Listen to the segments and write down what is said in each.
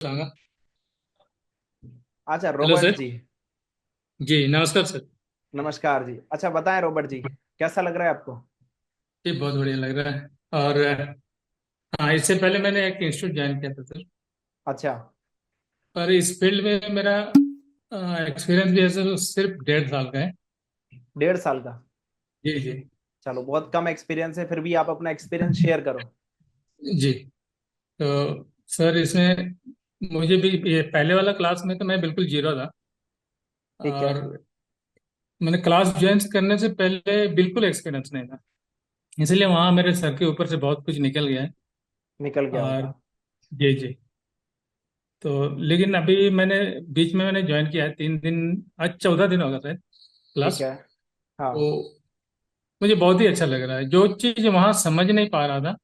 बताऊंगा। अच्छा hello Robert sir. जी। जी नमस्कार सर। नमस्कार जी। अच्छा बताएं रॉबर्ट जी, कैसा लग रहा है आपको? जी बहुत बढ़िया लग रहा है। और हाँ, इससे पहले मैंने एक इंस्टीट्यूट ज्वाइन किया था सर। अच्छा। पर इस फील्ड में मेरा एक्सपीरियंस भी है सर, सिर्फ 1.5 साल का है। 1.5 साल का? जी जी। चलो, बहुत कम एक्सपीरियंस है, फिर भी आप अपना एक्सपीरियंस शेयर करो। जी। तो सर इसमें मुझे भी ये पहले वाला क्लास में तो मैं बिल्कुल जीरो था। ठीक है। और मैंने क्लास ज्वाइन करने से पहले बिल्कुल एक्सपीरियंस नहीं था, इसलिए वहाँ मेरे सर के ऊपर से बहुत कुछ निकल गया है। निकल गया और होगा। जी जी। तो लेकिन अभी मैंने बीच में मैंने ज्वाइन किया है 3 दिन, आज 14 दिन होगा सर ठीक क्लास। है। हाँ। तो मुझे बहुत ही अच्छा लग रहा है, जो चीज़ वहाँ समझ नहीं पा रहा था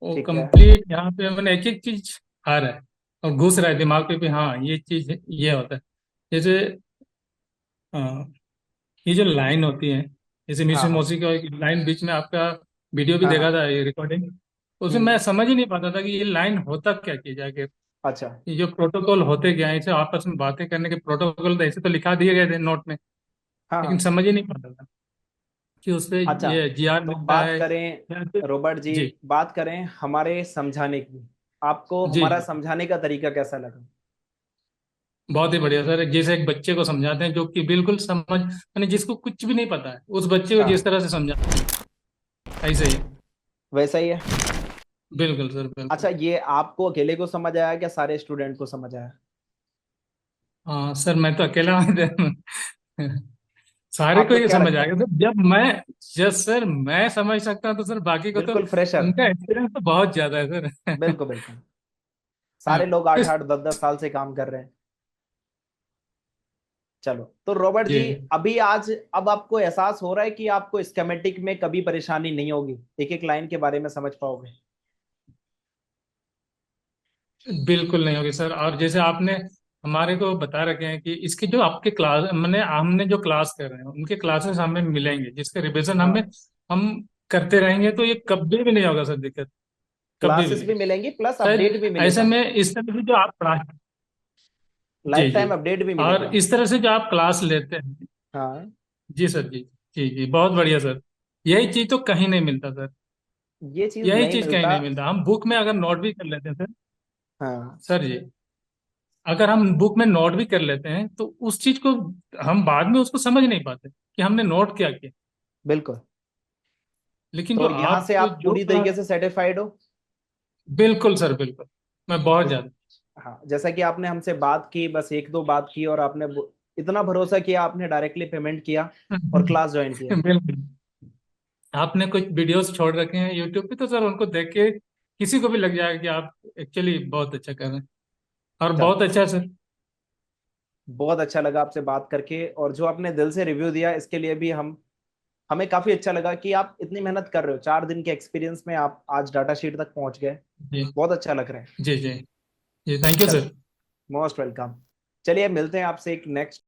वो ठीक है। कंप्लीट यहाँ पे मैंने एक एक चीज आ रहा है और घुस रहा है दिमाग पे भी, हाँ ये चीज ये होता है। जैसे अ, ये जो लाइन होती है, जैसे हाँ मिशन हाँ। मौसी का एक लाइन बीच में आपका वीडियो भी हाँ देखा हाँ। था, ये रिकॉर्डिंग। उसमें मैं हम्म। समझ ही नहीं पाता था कि ये लाइन होता क्या किया जाके। अच्छा। ये जो प्रोटोकॉल होते क्या है, इसे आपस में बातें करने के प्रोटोकॉल तो ऐसे तो लिखा दिए गए थे नोट में, हाँ लेकिन हाँ। समझ ही नहीं पाता था कि उस पे अच्छा, ये जीआर तो मिलता बात है करें या फिर। रॉबर्ट जी, जी बात करें हमारे समझाने की। आपको जी हमारा जी। समझाने का तरीका कैसा लगा? बहुत ही बढ़िया सर, जैसे एक बच्चे को समझाते हैं जो कि बिल्कुल समझ, यानी जिसको कुछ भी नहीं पता है, उस बच्चे को जिस हाँ, तरह से समझाते हैं ऐसे ही। वैसा ही है। बिल्कुल सर बिल्कुल। अच्छा, ये आपको अकेले को समझ आया क्या सारे स्टूडेंट को समझ आया? हाँ सर, मैं तो अकेला हूँ। सारे को आपको ये क्या समझ लगता आएगा है? सर, जब सर मैं समझ सकता हूँ तो सर बाकी को तो बिल्कुल फ्रेशर। उनका एक्सपीरियंस तो बहुत ज्यादा है सर। बिल्कुल बिल्कुल। सारे लोग आठ आठ 10 10 साल से काम कर रहे हैं। चलो, तो रॉबर्ट जी जी, अभी आज अब आपको एहसास हो रहा है कि आपको स्केमेटिक में कभी परेशानी नहीं होगी, एक एक लाइन के बारे में समझ पाओगे। बिल्कुल नहीं होगी सर। और जैसे आपने हमारे को बता रखे हैं कि इसके जो आपके क्लास मैंने हमने जो क्लास कर रहे हैं उनके क्लासेस हमें मिलेंगे, जिसके रिवीजन हमें हाँ, हम करते रहेंगे, तो ये कभी भी नहीं होगा सर दिक्कत, कभी भी क्लासेस नहीं। भी मिलेंगी प्लस शायद अपडेट भी ऐसे मिलेगा। में इस तरह से जो आप पढ़ा। जी लाइफ जी। टाइम अपडेट भी और मिलेगा। इस तरह से जो आप क्लास लेते हैं। हाँ, जी सर जी। जी जी बहुत बढ़िया सर। यही चीज तो कहीं नहीं मिलता सर। ये चीज यही नहीं चीज कहीं मिलता। नहीं मिलता, हम बुक में अगर नोट भी कर लेते हैं सर। हाँ, सर जी, अगर हम बुक में नोट भी कर लेते हैं तो उस चीज को हम बाद में उसको समझ नहीं पाते कि हमने नोट क्या किया। बिल्कुल। लेकिन जो तो यहाँ से आप आप जो पूरी तरीके से सेटिस्फाइड हो? बिल्कुल सर बिल्कुल, मैं बहुत जिस ज्यादा। हाँ, जैसा कि आपने हमसे बात की, बस एक दो बात की और आपने इतना भरोसा किया, आपने डायरेक्टली पेमेंट किया और क्लास ज्वाइन किया। बिल्कुल। आपने कुछ वीडियोस छोड़ रखे हैं यूट्यूब पे, तो सर उनको देख के किसी को भी लग जाएगा कि आप एक्चुअली बहुत अच्छा कर रहे हैं। और चलो, बहुत अच्छा सर। बहुत अच्छा लगा आपसे बात करके, और जो आपने दिल से रिव्यू दिया इसके लिए भी हमें काफी अच्छा लगा कि आप इतनी मेहनत कर रहे हो, 4 दिन के एक्सपीरियंस में आप आज डाटा शीट तक पहुंच गए। जी बहुत अच्छा लग रहा है। जी जी। जी थैंक यू चलो, सर। Most welcome. चलिए, मिलते हैं आपसे एक नेक्स्ट